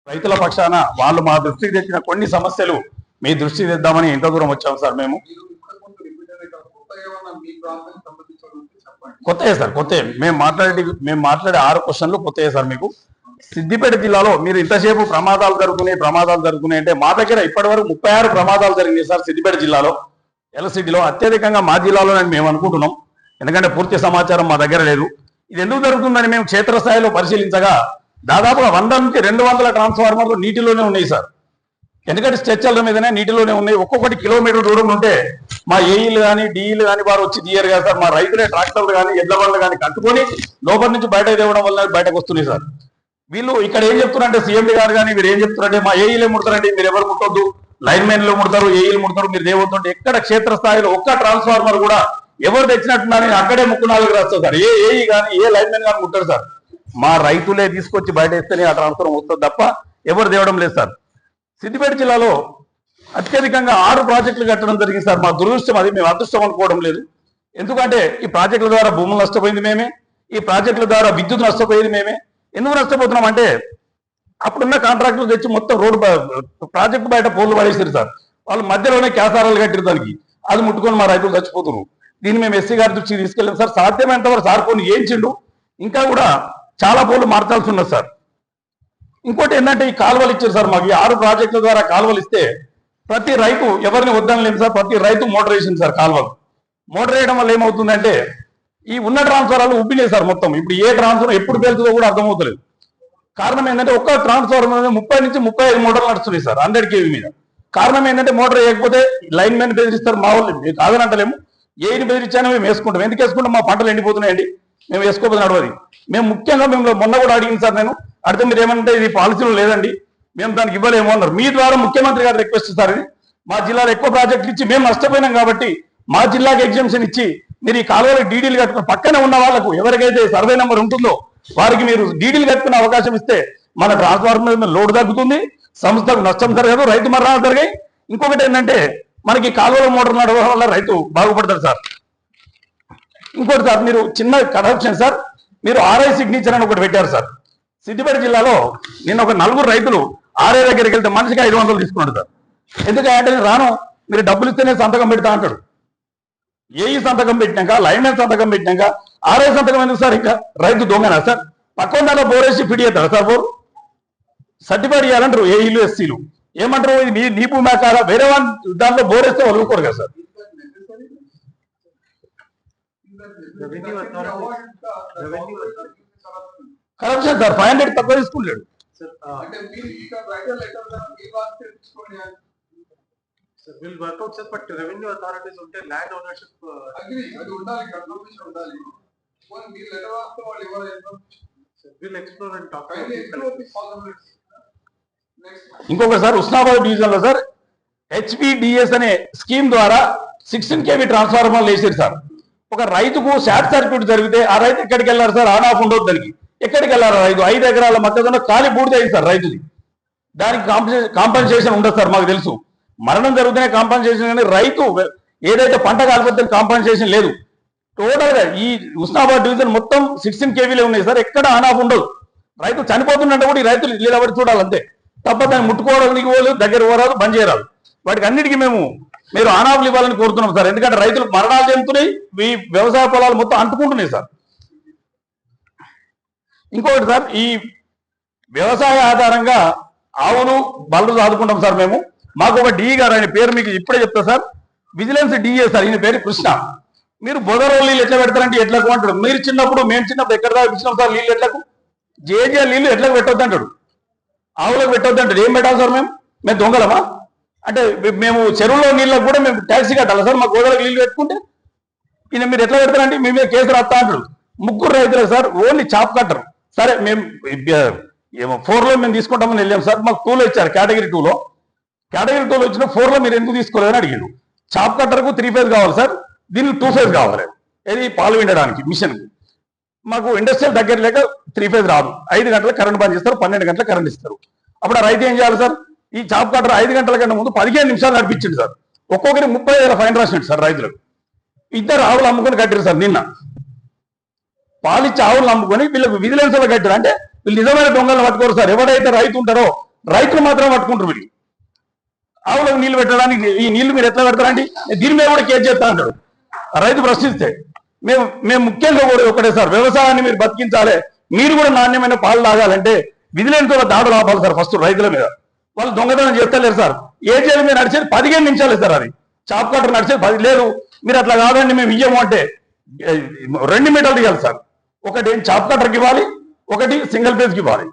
రైతుల పక్షాన వాళ్ళు మా దృష్టికి తెచ్చిన కొన్ని సమస్యలు మీ దృష్టికి తెద్దామని ఇంత దూరం వచ్చాం సార్. మేము కొత్తయే సార్, కొత్త మేము మాట్లాడే 6 క్వశ్చన్లు కొత్తయే సార్. మీకు సిద్దిపేట జిల్లాలో మీరు ఇంతసేపు ప్రమాదాలు జరుగుతున్నాయి అంటే మా దగ్గర ఇప్పటి వరకు 36 ప్రమాదాలు జరిగినాయి సార్. సిద్దిపేట జిల్లాలో ఎలసిటీలో అత్యధికంగా మా జిల్లాలోనే మేము అనుకుంటున్నాం. ఎందుకంటే పూర్తి సమాచారం మా దగ్గర లేదు. ఇది ఎందుకు జరుగుతుందని మేము క్షేత్రస్థాయిలో పరిశీలించగా దాదాపుగా 100 నుంచి 200 ట్రాన్స్ఫార్మర్లు నీటిలోనే ఉన్నాయి సార్. ఎందుకంటే స్ట్రెచ్చర్ల మీదనే నీటిలోనే ఉన్నాయి. ఒక్కొక్కటి కిలోమీటర్ దూరం ఉంటే మా ఏఈలు కానీ డిఈలు కానీ వారు వచ్చి తీయరు కదా సార్. మా రైతులే ట్రాక్టర్లు కానీ ఎడ్ల బండ్లు కానీ కట్టుకొని లోపల నుంచి బయట తేవడం వల్ల బయటకు వస్తున్నాయి సార్. వీళ్ళు ఇక్కడ ఏం చెప్తున్నారంటే సీఎండి గారు కానీ మీరు ఏం చెప్తున్నారంటే మా ఏఈలే ముడతారండి, మీరు ఎవరు ముట్టొద్దు, లైన్ మెన్లు ముడతారు, ఏఈలు ముడతారు, మీరు దేవద్దు. ఎక్కడ క్షేత్రస్థాయిలో ఒక్క ట్రాన్స్ఫార్మర్ కూడా ఎవరు తెచ్చినట్టున్నారని అక్కడే ముక్కు 4 రాస్తారు సార్. ఏ ఏఈ కానీ ఏ లైన్ మెన్ కానీ ముట్టారు సార్. మా రైతులే తీసుకొచ్చి బయట వేస్తేనే ఆ ట్రాన్స్ఫార్మర్ వస్తుంది తప్ప ఎవరు తేవడం లేదు సార్. సిద్దిపేట జిల్లాలో అత్యధికంగా 6 ప్రాజెక్టులు కట్టడం జరిగింది సార్. మా దురదృష్టం అది, మేము అదృష్టం అనుకోవడం లేదు. ఎందుకంటే ఈ ప్రాజెక్టుల ద్వారా భూములు నష్టపోయింది మేమే, ఈ ప్రాజెక్టుల ద్వారా విద్యుత్ నష్టపోయేది మేమే. ఎందుకు నష్టపోతున్నాం అంటే అప్పుడున్న కాంట్రాక్టులు తెచ్చి మొత్తం రోడ్డు ప్రాజెక్టు బయట పోల్లు పడేసారు సార్. వాళ్ళు మధ్యలోనే క్యాసారాలు కట్టిరు దానికి, అది ముట్టుకొని మా రైతులు చచ్చిపోతున్నారు. దీన్ని మేము ఎస్సీ గారి దృష్టికి తీసుకెళ్ళాం సార్. సాధ్యమైనంత వరకు సార్ కొన్ని ఏంచిండు, ఇంకా కూడా చాలా పోలు మార్చాల్సి ఉన్నది సార్. ఇంకోటి ఏంటంటే ఈ కాలువలు ఇచ్చారు సార్. మాకు ఈ 6 ప్రాజెక్టుల ద్వారా కాలువలు ఇస్తే ప్రతి రైతు ఎవరిని వద్దని లేదు సార్. ప్రతి రైతు మోటార్ వేసింది సార్ కాలువలు. మోటార్ వేయడం వల్ల ఏమవుతుందంటే ఈ ఉన్న ట్రాన్స్ఫార్మర్లు ఉబ్బినాయి సార్ మొత్తం. ఇప్పుడు ఏ ట్రాన్స్ఫార్మర్ ఎప్పుడు పేలుతుందో కూడా అర్థమవుతలేదు. కారణం ఏంటంటే ఒక్క ట్రాన్స్ఫార్మర్ 30 నుంచి 35 మోటార్లు నడుస్తున్నాయి సార్ 100 kV మీద. కారణం ఏంటంటే మోటార్ వేయకపోతే లైన్ మెన్ బెదిరిస్తారు. మా వాళ్ళు కాదని అంటలేము, ఏని బెదిరించానో మేము వేసుకుంటాం. ఎందుకు వేసుకుంటాం? మా పంటలు ఎండిపోతున్నాయండి, మేము వేసుకోకపోతే నడవది. మేము ముఖ్యంగా మేము మొన్న కూడా అడిగింది సార్. నేను అడిగితే మీరు ఏమంటే ఇది పాలసీలో లేదండి, మేము దానికి ఇవ్వలేమో అన్నారు. మీ ద్వారా ముఖ్యమంత్రి గారు రిక్వెస్ట్ సార్, ఇది మా జిల్లాలో ఎక్కువ ప్రాజెక్టులు ఇచ్చి మేము నష్టపోయినాం కాబట్టి మా జిల్లాకి ఎగ్జామ్షన్ ఇచ్చి మీరు ఈ కాలువలకు డీడీలు కట్టుకుని పక్కనే ఉన్న వాళ్ళకు ఎవరికైతే సర్వే నెంబర్ ఉంటుందో వారికి మీరు డీడీలు కట్టుకునే అవకాశం ఇస్తే మన ట్రాన్స్ఫార్మర్ మీద లోడ్ తగ్గుతుంది, సంస్థకు నష్టం జరగదు, రైతు మరణాలు జరిగాయి. ఇంకొకటి ఏంటంటే మనకి కాలువల మోటార్ నడవడం వల్ల రైతు బాగుపడతారు సార్. ఇంకోటి సార్, మీరు చిన్న కరప్షన్ సార్, మీరు ఆర్ఐ సిగ్నేచర్ అని ఒకటి పెట్టారు సార్. సిద్దిపేట జిల్లాలో నిన్న ఒక 4 రైతులు ఆర్ఐ దగ్గరికి వెళ్తే మనిషికి 500 తీసుకున్నాడు సార్. ఎందుకంటే నేను రాను, మీరు డబ్బులు ఇస్తేనే సంతకం పెడతా అంటాడు. ఏఈ సంతకం పెట్టినాక, లైన్మెన్ సంతకం పెట్టినాక ఆర్ఐ సంతకం ఎందుకు సార్? ఇంకా రైతు దొంగనా సార్? పక్కన దాంట్లో బోరేసి ఫిట్ చేస్తారా సార్? బోర్ సర్టిఫైడ్ చేయాలంటారు ఏఈలు ఎస్సీలు. ఏమంటారు? ఇది నీ భూమి కాదా, వేరే వాళ్ళు దాంట్లో బోరేస్తే వదులుకోరు కదా సార్. కరప్షన్ సార్, 500 తక్కువ తీసుకుంటాడు. will work out sir, but revenue authorities unte land ownership agree adi undali confirmation undali one me letter vastu vallu evara will explore and talk about the possibilities. Next ఇంకొక sir, Husnabad division లో sir హెచ్పిడిఎస్ అనే scheme ద్వారా 16 kV ట్రాన్స్ఫార్మర్లు వేసారు sir. ఒక రైతుకు short circuit జరిగితే ఆ రైతు ఎక్కడికి వెళ్ళారు సార్? ఆన్ ఆఫ్ ఉండొద్దు దానికి. ఎక్కడికి వెళ్ళారు రైతు? 5 ఎకరాల మధ్యలో ఖాళీ బూడిద అయింది సార్ రైతుది. దానికి కాంపన్సేషన్ ఉండదు సార్, మాకు తెలుసు. మరణం జరుగుతూనే కాంపన్సేషన్, కానీ రైతు ఏదైతే పంట కాలిపోతే కాంపన్సేషన్ లేదు. టోటల్ గా ఈ ఉస్నాబాద్ డివిజన్ మొత్తం 16 kVలే ఉన్నాయి సార్. ఎక్కడ ఆన్ ఆఫ్ ఉండదు. రైతు చనిపోతుందంటే కూడా ఈ రైతులు నిలబడి చూడాలంతే తప్ప దాన్ని ముట్టుకోవడానికి పోలేదు, దగ్గర పోరాదు, బంద్ చేయరాదు. వాటికి అన్నిటికీ మీరు ఆన్ ఆఫ్లు ఇవ్వాలని కోరుతున్నాం సార్. ఎందుకంటే రైతులు మరణాలు చెందుతున్నాయి, ఈ వ్యవసాయ పొలాలు మొత్తం అంటుకుంటున్నాయి సార్. ఇంకొకటి సార్, ఈ వ్యవసాయ ఆధారంగా ఆవులు బళ్ళు సాదుకుంటాం సార్ మేము. మాకు ఒక డిఈ గారు, ఆయన పేరు మీకు ఇప్పుడే చెప్తా సార్, విజిలెన్స్ డిఏ సార్, ఈయన పేరు కృష్ణ. మీరు బొదరోళ్ళు నీళ్ళు ఎట్లా పెడతారంటే ఎట్లకు అంటాడు. మీరు చిన్నప్పుడు మేము చిన్నప్పుడు ఎక్కడ దాకా ఇచ్చినాం సార్ నీళ్ళు ఎట్లకు? జేజే నీళ్ళు ఎట్లకు పెట్టొద్దు అంటాడు, ఆవులకు పెట్టొద్దు అంటాడు. ఏం పెట్టాలి సార్? మేము దొంగలమా? అంటే మేము చెరువులో నీళ్ళకు కూడా మేము ట్యాక్సీ కట్టాలి సార్? మా గోదావరికి నీళ్ళు పెట్టుకుంటే ఈయన మీరు ఎట్లా పెడతారంటే మీ మీద కేసు రాస్తా అంటాడు. 3 రైతులకు సార్ ఓన్లీ చాప్ కట్టరు. సరే మేము 4లో మేము తీసుకుంటామని వెళ్ళాం సార్. మాకు 2లో ఇచ్చారు, కేటగిరీ 2లో. కేటగిరీ 2లో వచ్చిన 4లో మీరు ఎందుకు తీసుకోలేదని అడిగాడు. చాప్ కట్టర్కు 3 phase కావాలి సార్, దీనికి 2 phase కావాలి. ఇది పాలు విండడానికి మిషన్. మాకు ఇండస్ట్రియల్ దగ్గర లేక 3 phase రాదు. 5 గంటలకు కరెంట్ బంద్ చేస్తారు, 12 గంటలకు కరెంట్ ఇస్తారు. అప్పుడు ఆ రైతు ఏం చేయాలి సార్? ఈ చాప్ కట్టర్ 5 గంటల కంటే ముందు 15 నిమిషాలు నడిపించింది సార్. ఒక్కొక్కరి 30,000 ఫైన్ రాసినట్టు సార్ రైతులకు. 2 ఆవులు అమ్ముకొని కట్టారు సార్. నిన్న పాలిచ్చి ఆవులు అమ్ముకొని వీళ్ళకు విజిలెన్స్ లో కట్టారు. అంటే వీళ్ళు నిజమైన దొంగలను పట్టుకోరు సార్. ఎవరైతే రైతు ఉంటారో రైతులు మాత్రం పట్టుకుంటారు వీళ్ళు. ఆవులకు నీళ్లు పెట్టడానికి ఈ నీళ్లు మీరు ఎట్లా పెడతారండి? దీని మీద కూడా కేసు చేస్తా అంటాడు రైతు ప్రశ్నిస్తే. మేము ముఖ్యంగా కూడా ఒకటే సార్, వ్యవసాయాన్ని మీరు బతికించాలి, మీరు కూడా నాణ్యమైన పాలు తాగాలంటే విధులేనితో దాడులు ఆపాలి సార్. ఫస్ట్ రైతుల మీద వాళ్ళు దొంగతనం చేస్తలేరు సార్. ఏజీఎల్ మీద నడిచేది 15 నిమిషాలే సార్, అది చాప్ కట్టర్ నడిచేది 10 లేదు. మీరు అట్లా కాదండి మేము ఇయ్యము అంటే 2 మీటర్లు ఇవ్వాలి సార్. ఒకటి చాప్ కట్టర్కి ఇవ్వాలి, ఒకటి సింగిల్ ఫేజ్కి ఇవ్వాలి.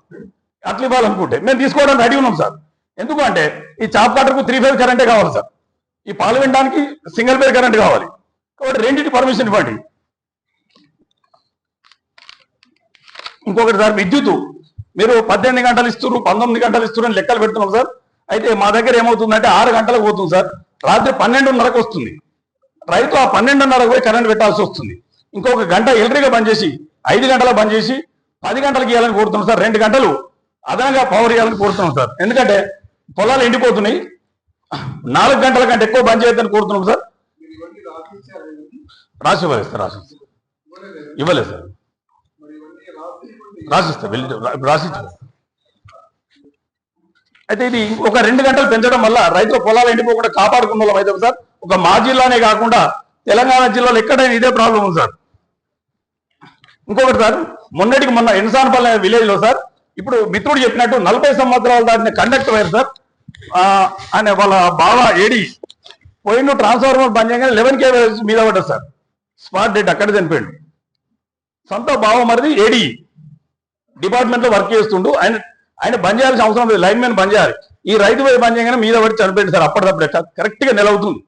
అట్లా ఇవ్వాలనుకుంటే మేము తీసుకోవడానికి రెడీ ఉన్నాం సార్. ఎందుకంటే ఈ చాప్ కట్టర్కు 3 ఫేజ్ కరెంటే కావాలి సార్, ఈ పాలు వినడానికి సింగిల్ ఫేజ్ కరెంట్ కావాలి. కాబట్టి రెండింటి పర్మిషన్ ఇవ్వండి. ఇంకొకటి సార్, విద్యుత్ మీరు 18 గంటలు ఇస్తున్నారు, 19 గంటలు ఇస్తున్నారు అని లెక్కలు పెడుతున్నాం సార్. అయితే మా దగ్గర ఏమవుతుందంటే 6 గంటలకు పోతుంది సార్, రాత్రి 12:30కు వస్తుంది. రైతు ఆ 12:30కు పోయి కరెంట్ పెట్టాల్సి వస్తుంది. ఇంకొక గంట ఎలక్ట్రిక్గా బంద్ చేసి 5 గంటలకు బంద్ చేసి 10 గంటలకు ఇవ్వాలని కోరుతున్నాం సార్. 2 గంటలు అదనంగా పవర్ ఇవ్వాలని కోరుతున్నాం సార్. ఎందుకంటే పొలాలు ఎండిపోతున్నాయి, 4 గంటల కంటే ఎక్కువ బంద్ చేయొద్దని కోరుతున్నాం సార్. మీరు ఇవన్నీ రాసిచ్చారు, రాసి ఇవ్వలేదు సార్, ఇవ్వలేదు సార్. మరి ఇవన్నీ రాసి రాసిస్తా రాసిస్తా. అయితే ఇది ఒక 2 గంటలు పెంచడం వల్ల రైతుల పొలాలు ఎండిపోకుండా కాపాడుకున్న వాళ్ళం అయితే సార్. ఒక మా జిల్లానే కాకుండా తెలంగాణ జిల్లాలో ఎక్కడైనా ఇదే ప్రాబ్లం ఉంది సార్. ఇంకొకటి సార్, మొన్న ఎన్సాన్పల్లి విలేజ్ లో సార్, ఇప్పుడు మిత్రుడు చెప్పినట్టు 40 సంవత్సరాలు దాటిన కండక్టర్ వైర్ సార్, ఆయన వాళ్ళ బావ ఏడి పోయిన ట్రాన్స్ఫార్మర్ బంద్ చేయగానే 11 kV మీద పడ్డది సార్. స్పాట్ డెడ్, అక్కడ చనిపోయాడు. సొంత బావ మరిది ఏడి డిపార్ట్మెంట్ లో వర్క్ చేస్తుండు. ఆయన బంద్ చేయాల్సిన అవసరం లేదు, లైన్ మ్యాన్ బంద్ చేయాలి. ఈ రైతు వైపు బంద్ చేయగానే మీద పడి చనిపోయింది సార్. అప్పటికప్పుడు కరెక్ట్ గా నెల అవుతుంది.